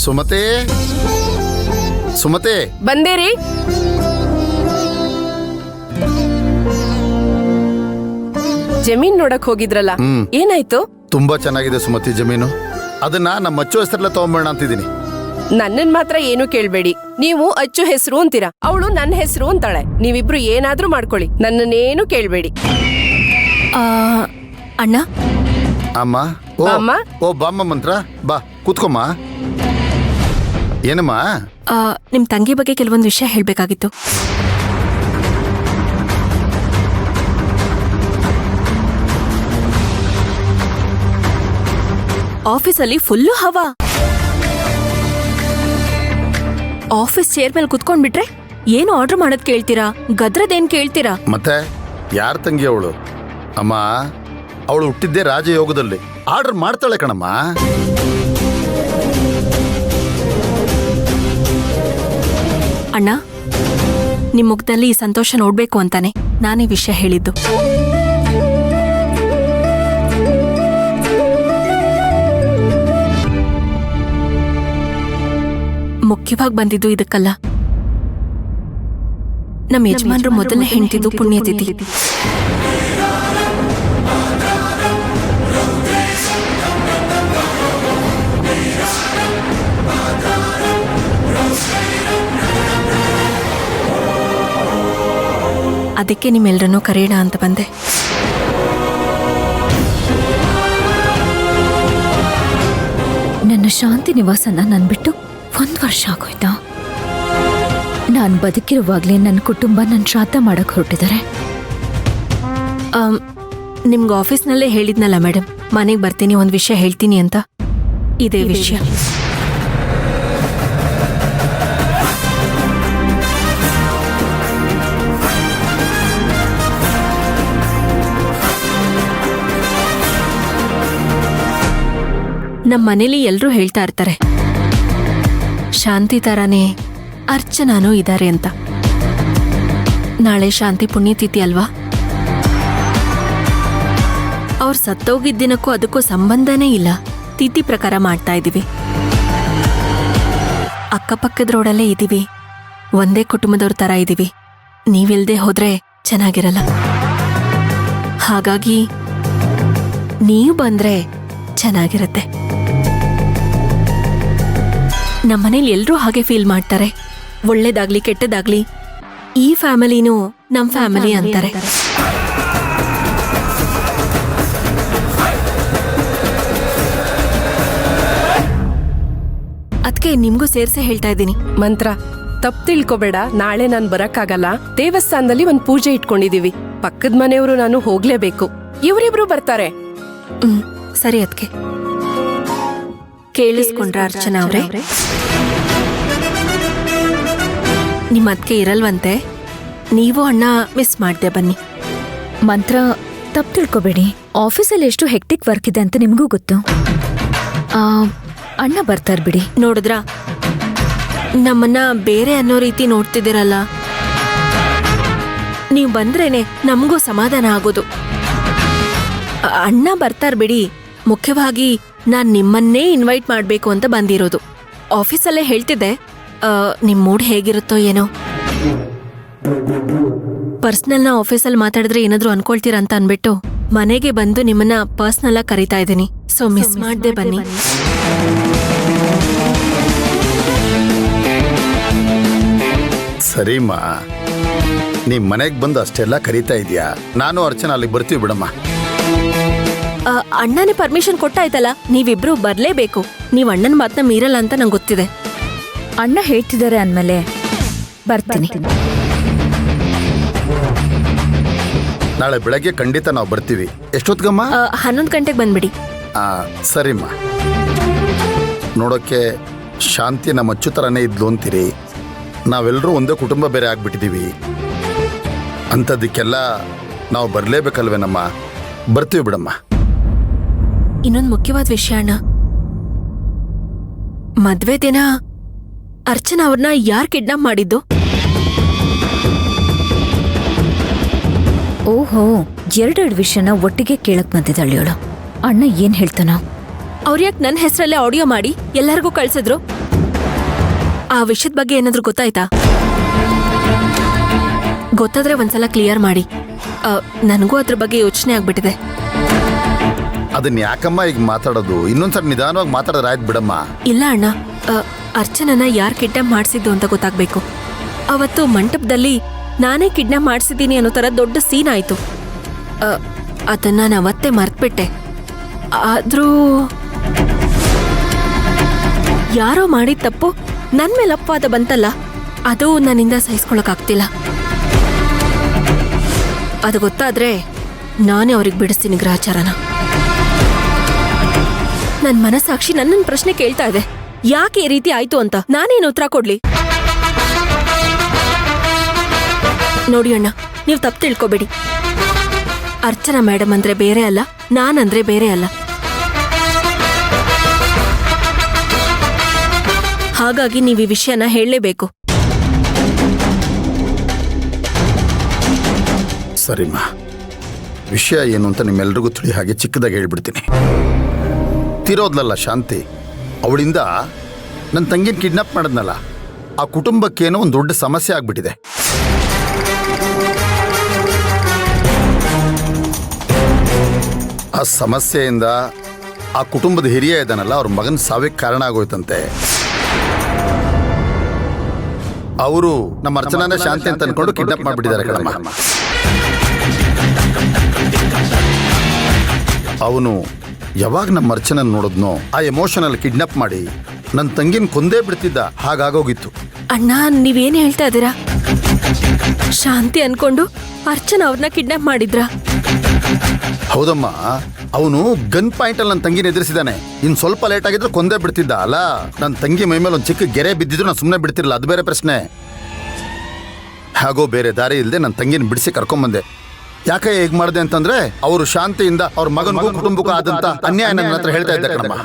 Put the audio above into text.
ಸುಮತಿ ಸುಮತಿ ಬಂದೇರಿ. ಜಮೀನ್ ನೋಡಕ್ ಹೋಗಿದ್ರಲ್ಲ, ಏನಾಯ್ತು? ತುಂಬಾ ಚೆನ್ನಾಗಿದೆ ಸುಮತಿ ಜಮೀನು. ಅದನ್ನ ನಮ್ಮ ಅಚ್ಚು ಹೆಸರಲ್ಲೇ ತಗೊಂಬೋಣ ಅಂತಿದ್ದೀನಿ. ನನ್ನನ್ ಮಾತ್ರ ಏನು ಕೇಳ್ಬೇಡಿ. ನೀವು ಅಚ್ಚು ಹೆಸರು ಅಂತೀರಾ, ಅವಳು ನನ್ನ ಹೆಸರು ಅಂತಾಳೆ. ನೀವಿಬ್ರು ಏನಾದ್ರೂ ಮಾಡ್ಕೊಳ್ಳಿ, ನನ್ನನ್ನೇನು ಕೇಳ್ಬೇಡಿ. ಅಣ್ಣ. ಅಮ್ಮ. ಅಮ್ಮ. ಓ ಬಾಮ್ಮ ಮಂತ್ರ. ಬಾ ಕೂತ್ಕೊಮ್ಮ. ಏನಮ್ಮ? ನಿಮ್ ತಂಗಿ ಬಗ್ಗೆ ಕೆಲವೊಂದು ವಿಷಯ ಹೇಳ್ಬೇಕಾಗಿತ್ತು. ಆಫೀಸಲ್ಲಿ ಫುಲ್ಲು ಹವಾ. ಆಫೀಸ್ ಚೇರ್ ಮೇಲೆ ಕುತ್ಕೊಂಡ್ಬಿಟ್ರೆ ಏನು ಆರ್ಡರ್ ಮಾಡೋದ್ ಕೇಳ್ತೀರಾ, ಗದ್ರದೇನ್ ಕೇಳ್ತೀರಾ? ಮತ್ತೆ ಯಾರ ತಂಗಿ ಅವಳು? ಅಮ್ಮ, ಅವಳು ಹುಟ್ಟಿದ್ದೆ ರಾಜಯೋಗದಲ್ಲಿ. ಆರ್ಡರ್ ಮಾಡ್ತಾಳೆ ಕಣಮ್ಮ. ಅಣ್ಣ, ನಿಮ್ ಮುಖದಲ್ಲಿ ಈ ಸಂತೋಷ ನೋಡ್ಬೇಕು ಅಂತಾನೆ ನಾನೇ ವಿಷಯ ಹೇಳಿದ್ದು. ಮುಖ್ಯವಾಗಿ ಬಂದಿದ್ದು ಇದಕ್ಕಲ್ಲ. ನಮ್ಮ ಯಜಮಾನ್ರು ಮೊದಲನೇ ಹೆಂಡ್ತಿದ್ದು ಪುಣ್ಯತಿಥಿ. ಅದಕ್ಕೆ ನಿಮ್ಮೆಲ್ಲರನ್ನೂ ಕರೆಯೋಣ ಅಂತ ಬಂದೆ. ನನ್ನ ಶಾಂತಿ ನಿವಾಸನ ನನ್ ಬಿಟ್ಟು 1 ವರ್ಷ ಆಗೋಯ್ತಾ? ನಾನು ಬದುಕಿರುವಾಗ್ಲೇ ನನ್ನ ಕುಟುಂಬ ನನ್ನ ಶ್ರಾದ್ದ ಮಾಡಕ್ ಹೊರಟಿದ್ದಾರೆ. ನಿಮ್ಗೆ ಆಫೀಸ್ನಲ್ಲೇ ಹೇಳಿದ್ನಲ್ಲ ಮೇಡಮ್, ಮನೆಗೆ ಬರ್ತೀನಿ, ಒಂದು ವಿಷಯ ಹೇಳ್ತೀನಿ ಅಂತ. ಇದೇ ವಿಷಯ. ನಮ್ಮ ಮನೇಲಿ ಎಲ್ಲರೂ ಹೇಳ್ತಾ ಇರ್ತಾರೆ, ಶಾಂತಿ ತರಾನೇ ಅರ್ಚನಾನೂ ಇದ್ದಾರೆ ಅಂತ. ನಾಳೆ ಶಾಂತಿ ಪುಣ್ಯತಿಥಿ ಅಲ್ವಾ? ಅವ್ರು ಸತ್ತೋಗಿದ್ದ ದಿನಕ್ಕೂ ಅದಕ್ಕೂ ಸಂಬಂಧನೇ ಇಲ್ಲ. ತಿಥಿ ಪ್ರಕಾರ ಮಾಡ್ತಾ ಇದ್ದೀವಿ. ಅಕ್ಕಪಕ್ಕದ ರೋಡಲ್ಲೇ ಇದ್ದೀವಿ. ಒಂದೇ ಕುಟುಂಬದವ್ರ ತರ ಇದ್ದೀವಿ. ನೀವಿಲ್ದೆ ಹೋದ್ರೆ ಚೆನ್ನಾಗಿರಲ್ಲ. ಹಾಗಾಗಿ ನೀವು ಬಂದ್ರೆ ಚೆನ್ನಾಗಿರತ್ತೆ. ನಮ್ಮನೇಲಿ ಎಲ್ಲರೂ ಹಾಗೆ ಫೀಲ್ ಮಾಡ್ತಾರೆ. ಒಳ್ಳೇದಾಗ್ಲಿ ಕೆಟ್ಟದಾಗ್ಲಿ ಈ ಫ್ಯಾಮಿಲಿನೂ ನಮ್ ಫ್ಯಾಮಿಲಿ ಅಂತಾರೆ. ಅದಕ್ಕೆ ನಿಮ್ಗೂ ಸೇರ್ಸೆ ಹೇಳ್ತಾ ಇದ್ದೀನಿ. ಮಂತ್ರ, ತಪ್ಪು ತಿಳ್ಕೊಬೇಡ. ನಾಳೆ ನಾನು ಬರಕ್ಕಾಗಲ್ಲ. ದೇವಸ್ಥಾನದಲ್ಲಿ ಒಂದ್ ಪೂಜೆ ಇಟ್ಕೊಂಡಿದೀವಿ. ಪಕ್ಕದ ಮನೆಯವರು ನಾನು ಹೋಗ್ಲೇಬೇಕು. ಇವರಿಬ್ರು ಬರ್ತಾರೆ. ಸರಿ, ಅದಕ್ಕೆ ಕೇಳಿಸ್ಕೊಂಡ್ರ ಅರ್ಚನಾ ಅವ್ರೆ? ನಿಮ್ಮ ಅದಕ್ಕೆ ಇರಲ್ವಂತೆ. ನೀವು ಅಣ್ಣ ಮಿಸ್ ಮಾಡ್ದೆ ಬನ್ನಿ. ಮಂತ್ರ, ತಪ್ಪು ತಿಳ್ಕೊಬೇಡಿ. ಆಫೀಸಲ್ಲಿ ಎಷ್ಟು ಹೆಕ್ಟಿಕ್ ವರ್ಕ್ ಇದೆ ಅಂತ ನಿಮಗೂ ಗೊತ್ತು. ಅಣ್ಣ ಬರ್ತಾರ ಬಿಡಿ. ನೋಡಿದ್ರ, ನಮ್ಮನ್ನ ಬೇರೆ ಅನ್ನೋ ರೀತಿ ನೋಡ್ತಿದ್ದೀರಲ್ಲ. ನೀವು ಬಂದ್ರೇನೆ ನಮಗೂ ಸಮಾಧಾನ ಆಗೋದು. ಅಣ್ಣ ಬರ್ತಾರ ಬಿಡಿ. ಮುಖ್ಯವಾಗಿ ನಾನ್ ನಿಮ್ಮನ್ನೇ ಇನ್ವೈಟ್ ಮಾಡ್ಬೇಕು ಅಂತ ಬಂದಿರೋದು. ಆಫೀಸಲ್ಲೇ ಹೇಳ್ತಿದ್ದೆ, ನಿಮ್ ಮೂಡ್ ಹೇಗಿರುತ್ತೋ ಏನೋ. ಪರ್ಸ್ನಲ್ನ ಆಫೀಸಲ್ಲಿ ಮಾತಾಡಿದ್ರೆ ಏನಾದ್ರೂ ಅನ್ಕೊಳ್ತೀರಾ ಅಂತ ಅನ್ಬಿಟ್ಟು ಮನೆಗೆ ಬಂದು ನಿಮ್ಮನ್ನ ಪರ್ಸ್ನಲ್ ಆಗಿ ಕರೀತಾ ಇದ್ದೀನಿ. ಸೊ ಮಿಸ್ ಮಾಡ್ದೆ ಬನ್ನಿ. ಸರಿಮ್ಮ, ನೀ ಮನೆಗೆ ಬಂದು ಅಷ್ಟೆಲ್ಲ ಕರೀತಾ ಇದೀಯಾ. ನಾನು ಅರ್ಚನಾ ಅಲ್ಲಿಗೆ ಬರ್ತೀವಿ ಬಿಡಮ್ಮ. ಅಣ್ಣನೇ ಪರ್ಮಿಷನ್ ಕೊಟ್ಟಾಯ್ತಲ್ಲ, ನೀವಿಬ್ರು ಬರ್ಲೇಬೇಕು. ನೀವ್ ಅಣ್ಣನ ಮಾತನ್ನ ಮೀರಲ್ಲ ಅಂತ ನಂಗೆ ಗೊತ್ತಿದೆ. ಅಣ್ಣ ಹೇಳ್ತಿದ್ದಾರೆ ಅಂದ್ಮೇಲೆ ಬರ್ತೀನಿ. ನಾಳೆ ಬೆಳಗ್ಗೆ ಖಂಡಿತ ನಾವು ಬರ್ತೀವಿ. ಎಷ್ಟೊತ್ತಿಗಮ್ಮ? 11 ಗಂಟೆಗೆ ಬಂದ್ಬಿಡಿ. ಸರಿಮ್ಮ. ನೋಡೋಕ್ಕೆ ಶಾಂತಿ ನಮ್ಮ ಅಚ್ಚು ಥರನೇ ಇದ್ಲು ಅಂತೀರಿ. ನಾವೆಲ್ಲರೂ ಒಂದೇ ಕುಟುಂಬ ಬೇರೆ ಆಗ್ಬಿಟ್ಟಿದ್ದೀವಿ. ಅಂಥದ್ದಕ್ಕೆಲ್ಲ ನಾವು ಬರಲೇಬೇಕಲ್ವೇನಮ್ಮ? ಬರ್ತೀವಿ ಬಿಡಮ್ಮ. ಇನ್ನೊಂದು ಮುಖ್ಯವಾದ ವಿಷಯ ಅಣ್ಣ. ಮದ್ವೆ ದಿನ ಅರ್ಚನಾ ಅವ್ರನ್ನ ಯಾರು ಕಿಡ್ನಾಪ್ ಮಾಡಿದ್ದು? ಓಹೋ, 2 ವಿಷಯನ ಒಟ್ಟಿಗೆ ಕೇಳಕ್ ಬಂದಿದ್ದಾಳೆ ಅವಳು. ಅಣ್ಣ ಏನ್ ಹೇಳ್ತಾನ? ಅವ್ರ್ಯಾಕ್ ನನ್ನ ಹೆಸರಲ್ಲೇ ಆಡಿಯೋ ಮಾಡಿ ಎಲ್ಲರಿಗೂ ಕಳ್ಸಿದ್ರು? ಆ ವಿಷಯದ ಬಗ್ಗೆ ಏನಾದ್ರೂ ಗೊತ್ತಾಯ್ತಾ? ಗೊತ್ತಾದ್ರೆ ಒಂದ್ಸಲ ಕ್ಲಿಯರ್ ಮಾಡಿ. ನನಗೂ ಅದ್ರ ಬಗ್ಗೆ ಯೋಚನೆ ಆಗ್ಬಿಟ್ಟಿದೆ. ಅದನ್ನ ಯಾಕಮ್ಮ ಈಗ ಮಾತಾಡೋದು? ಇನ್ನೊಂದ್ಸರಿ ನಿಧಾನವಾಗಿ ಮಾತಾಡಿದ್ರೆ ಆಯ್ತು ಬಿಡಮ್ಮ. ಇಲ್ಲ ಅಣ್ಣ, ಅರ್ಚನನ ಯಾರು ಕಿಡ್ನಾಪ್ ಮಾಡಿಸಿದ್ದು ಅಂತ ಗೊತ್ತಾಗ್ಬೇಕು. ಅವತ್ತು ಮಂಟಪದಲ್ಲಿ ನಾನೇ ಕಿಡ್ನಾಪ್ ಮಾಡಿಸಿದ್ದೀನಿ ಅನ್ನೋ ಥರ ದೊಡ್ಡ ಸೀನ್ ಆಯ್ತು. ಅದನ್ನ ನಾನು ಅವತ್ತೇ ಮರ್ತ್ಬಿಟ್ಟೆ. ಆದ್ರೂ ಯಾರೋ ಮಾಡಿದ ತಪ್ಪು ನನ್ ಮೇಲೆ ಅಪವಾದ ಬಂತಲ್ಲ, ಅದು ನನ್ನಿಂದ ಸಹಿಸ್ಕೊಳಕ್ಕಾಗ್ತಿಲ್ಲ. ಅದು ಗೊತ್ತಾದ್ರೆ ನಾನೇ ಅವ್ರಿಗೆ ಬಿಡಿಸ್ತೀನಿ ಗ್ರಹಚಾರನ. ನನ್ ಮನಸ್ಸಾಕ್ಷಿ ನನ್ನನ್ ಪ್ರಶ್ನೆ ಕೇಳ್ತಾ ಇದೆ, ಯಾಕೆ ಈ ರೀತಿ ಆಯ್ತು ಅಂತ. ನಾನೇನು ಉತ್ತರ ಕೊಡ್ಲಿ? ನೋಡಿ ಅಣ್ಣ, ನೀವು ತಪ್ಪು ತಿಳ್ಕೊಬೇಡಿ. ಅರ್ಚನಾ ಮೇಡಮ್ ಅಂದ್ರೆ ಬೇರೆ ಅಲ್ಲ, ನಾನಂದ್ರೆ ಬೇರೆ ಅಲ್ಲ. ಹಾಗಾಗಿ ನೀವು ಈ ವಿಷಯನ ಹೇಳಲೇಬೇಕು. ಸರಿಮ್ಮ, ವಿಷಯ ಏನು ಅಂತ ನಿಮ್ಮೆಲ್ರಿಗೂ ತಿಳಿ ಹಾಗೆ ಚಿಕ್ಕದಾಗಿ ಹೇಳ್ಬಿಡ್ತೀನಿ. ತಿರೋದ್ಲಲ್ಲ ಶಾಂತಿ, ಅವಳಿಂದ ನನ್ನ ತಂಗಿನ ಕಿಡ್ನಾಪ್ ಮಾಡಿದ್ನಲ್ಲ, ಆ ಕುಟುಂಬಕ್ಕೇನೋ ಒಂದು ದೊಡ್ಡ ಸಮಸ್ಯೆ ಆಗ್ಬಿಟ್ಟಿದೆ. ಆ ಸಮಸ್ಯೆಯಿಂದ ಆ ಕುಟುಂಬದ ಹಿರಿಯ ಇದ್ದಾನಲ್ಲ, ಅವ್ರ ಮಗನ ಸಾವಿಗೆ ಕಾರಣ ಆಗೋಯ್ತಂತೆ. ಅವರು ನಮ್ಮ ಅರ್ಚನಾನ ಶಾಂತಿ ಅಂತ ಅನ್ಕೊಂಡು ಕಿಡ್ನಾಪ್ ಮಾಡಿಬಿಟ್ಟಿದ್ದಾರೆ ಕಣಮ್ಮ. ಅವನು ಯಾವಾಗ ನಮ್ಮ ಅರ್ಚನನ್ ನೋಡಿದ್ನೋ ಆ ಎಮೋಷನಲ್ಲಿ ಕಿಡ್ನಾಪ್ ಮಾಡಿ ನನ್ನ ತಂಗಿನ ಕೊಂದೇ ಬಿಡ್ತಿದ್ದ, ಹಾಗಾಗೋಗಿತ್ತು. ಅಣ್ಣ, ನೀವೇನ್ ಹೇಳ್ತಾ ಇದ್ದೀರಾ? ಶಾಂತಿ ಅನ್ಕೊಂಡು ಅರ್ಚನಾ ಅವ್ರನ್ನ ಕಿಡ್ನಾಪ್ ಮಾಡಿದ್ರಾ? ಹೌದಮ್ಮ, ಅವನು ಗನ್ ಪಾಯಿಂಟ್ ಅಲ್ಲಿ ನನ್ನ ತಂಗಿನ ಎದುರಿಸಿದಾನೆ. ಇನ್ ಸ್ವಲ್ಪ ಲೇಟ್ ಆಗಿದ್ರೆ ಕೊಂದೇ ಬಿಡ್ತಿದ್ದ. ಅಲ್ಲ, ನನ್ನ ತಂಗಿ ಮೈ ಮೇಲೆ ಒಂದು ಚಿಕ್ಕ ಗೆರೆ ಬಿದ್ದಿದ್ರು ನಾನು ಸುಮ್ಮನೆ ಬಿಡ್ತಿರಲಿಲ್ಲ, ಅದು ಬೇರೆ ಪ್ರಶ್ನೆ. ಹಾಗೋ ಬೇರೆ ದಾರಿ ಇಲ್ಲದೆ ನನ್ನ ತಂಗಿನ ಬಿಡಿಸಿ ಕರ್ಕೊಂಬಂದೆ. ಯಾಕೆ ಹೇಗ್ ಮಾಡಿದೆ ಅಂತಂದ್ರೆ, ಅವರು ಶಾಂತಿಯಿಂದ ಅವ್ರ ಮಗನಿಗೂ ಕುಟುಂಬಕ್ಕೂ ಆದಂತ ಅನ್ಯಾಯ ನನ್ನ ಹತ್ರ ಹೇಳ್ತಾ ಇದ್ದ ಕಣಮ್ಮ.